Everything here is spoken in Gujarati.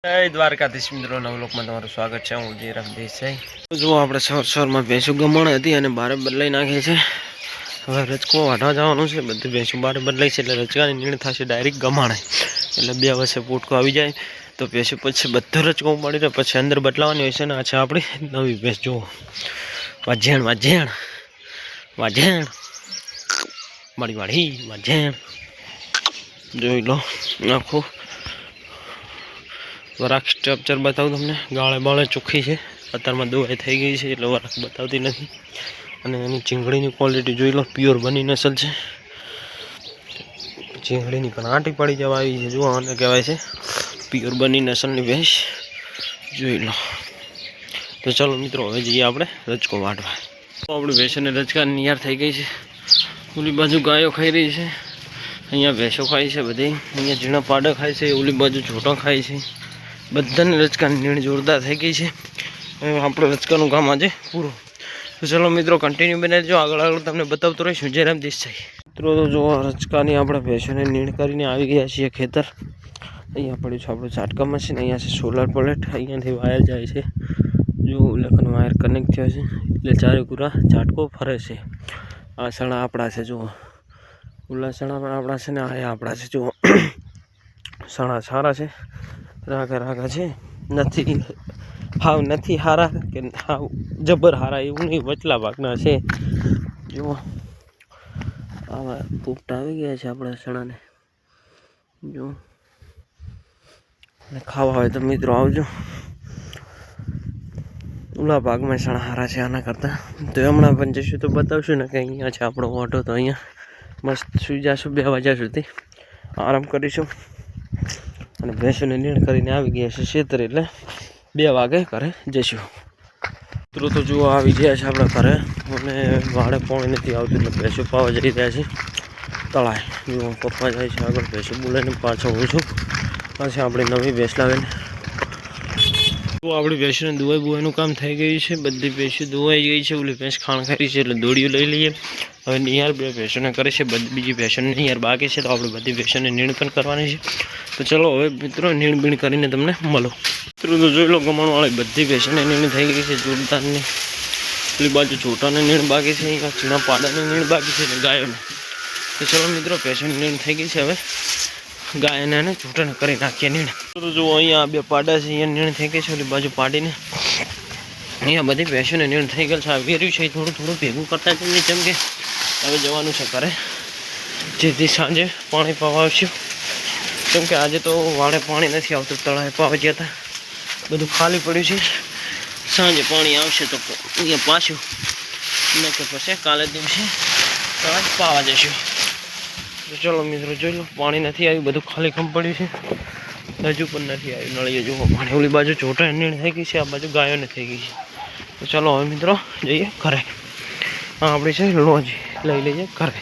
જય દ્વારકાધીશ મિત્રો, નવલોકમાં તમારું સ્વાગત છે। હું જયરામ દેસાઈ। જો આપણે સવારમાં ભેંસો ગમણ હતી અને બારે બદલાઈ નાખી છે। હવે રચકો વાઢવા જવાનું છે। બધી ભેંસો બારે બદલાઈ છે એટલે રચકાની નીણ થશે ડાયરેક્ટ ગમાણે, એટલે 2 વર્ષે પોટકો આવી જાય તો ભેંસો પછી બધો રચકો મળી રહે, પછી અંદર બદલાવાની હોય છે ને। આ છે આપણી નવી ભેંસ, જુઓ વાઝેણ વાઝેણ વાઝેણ મારી વાળી વાઝેણ, જોઈ લો આખું વરાક સ્ટ્રક્ચર બતાવું તમને। ગાળે બાળે ચોખ્ખી છે, અત્યારમાં દોવાઈ થઈ ગઈ છે એટલે વરાક બતાવતી નથી। અને એની ચીંગડીની ક્વોલિટી જોઈ લો, પ્યોર બની નસલ છે। ચીંગડીની પણ આંટી પડી જવા આવી છે, જુઓ આને કહેવાય છે પ્યોર બની નસલની ભેંસ, જોઈ લો। તો ચાલો મિત્રો, હવે જઈએ આપણે રચકો વાટવા। તો આપણી ભેંસોને રચકાની નિયાર થઈ ગઈ છે। ઓલી બાજુ ગાયો ખાઈ રહી છે, અહીંયા ભેંસો ખાય છે બધી, અહીંયા ઝીણા પાડા ખાય છે, ઓલી બાજુ છોટા ખાય છે। બધાને રચકાની નીણ જોરદાર થઈ ગઈ છે। હવે આપણે રચકાનું કામ આજે પૂરું। તો ચલો મિત્રો, કન્ટિન્યુ બનાવી જો, આગળ તમને બતાવતો રહીશું। જયરામ દેસાઈ મિત્રો, તો જો રચકાની આપણે ભેંસોને નીણ કરીને આવી ગયા છીએ ખેતર। અહીંયા પડ્યું છે આપણું ઝાટકા મશીન, અહીંયા છે સોલાર પ્લેટ, અહીંયાથી વાયર જાય છે, જો લખન વાયર કનેક્ટ થયો છે એટલે ચારે પૂરા ઝાટકો ફરે છે। આ સણા આપણા છે, જુઓ ઓલા સણા પણ આપણા છે ને આ આપણા છે, જુઓ સણા સારા છે, રાગા રાગા છે, નથી હારા કે હાવ જબર હારા એવું નહીં, વચલા ભાગના છે। જુઓ આવા પોપટા આવી ગયા છે આપણા સણાને, જો ખાવા હોય તો મિત્રો આવજો। ઓલા ભાગમાં સણા હારા છે આના કરતાં, તો હમણાં પણ જશું તો બતાવશું ને કે અહીંયા છે આપણો ઓટો। તો અહીંયા મસ્ત સુઈ જશું, 2 વાગ્યા સુધી આરામ કરીશું। અને ભેંસોને નીણ કરીને આવી ગયા છે ખેતર, એટલે 2 વાગે ઘરે જઈશું। મિત્રો તો જુઓ આવી ગયા છે આપણા ઘરે, અને વાડે પાણી નથી આવતું એટલે ભેંસો પાવા જઈ રહ્યા છે તળાય। જુઓ પપ્પા જાય છે આગળ, ભેંસો બોલાવીને પાછો હું છું। પાછી આપણી નવી ભેંસ લાવીને તો આપણી ભેંસોને દુવાઈ બુવાઈનું કામ થઈ ગયું છે। બધી ભેંસો દુવાઈ ગઈ છે, ઓલી ભેંસ ખાણ ખાઈ છે એટલે દોડીઓ લઈ લઈએ। હવે નિયાર 2 ભેંસોને કરે છે, બીજી ભેંસોને નિયાર બાકી છે, તો આપણે બધી ભેંસોને નીણ પણ કરવાની છે। તો ચલો હવે મિત્રો નીણ બીણ કરીને તમને મળો। મિત્રો તો જોઈ લો, ગમણવાળી બધી ભેંસોને નીણ થઈ ગઈ છે જોરદારની। પેલી બાજુ છોટાને નીણ બાકી છે, અહીંયા ચીણા પાડાની નીણ બાકી છે ને ગાયોને। તો ચલો મિત્રો, ભેંસોની નીણ થઈ ગઈ છે, હવે ગાયને અને છોટાને કરી નાખીએ નીણ। તો જુઓ અહીંયા 2 પાડા છે, અહીંયા નીણ થઈ ગઈ છે, ઓલી બાજુ પાડીને અહીંયા બધી ભેંસોને નીણ થઈ ગયેલ છે। આ વેર્યું છે થોડું થોડું ભેગું કરતા જઈએ, જેમ કે હવે જવાનું છે ઘરે, જેથી સાંજે પાણી પાવા આવશું। કેમ કે આજે તો વાડે પાણી નથી આવતું, તળાવે પાવા ગયા હતા, બધું ખાલી પડ્યું છે। સાંજે પાણી આવશે તો અહીંયા પાછું, ને કે પછી કાલે દિવસે તળાવે પાવા જઈશું। તો ચલો મિત્રો જોઈ લો, પાણી નથી આવ્યું, બધું ખાલી ખમ પડ્યું છે, હજુ પણ નથી આવ્યું નળીએ। જુઓ પાણી ઓલી બાજુ ચોટા નીણ થઈ ગઈ છે, આ બાજુ ગાયોને થઈ ગઈ છે। તો ચલો હવે મિત્રો જઈએ ઘરે, આપણી છે લોજ લઈ લઈએ ઘરે।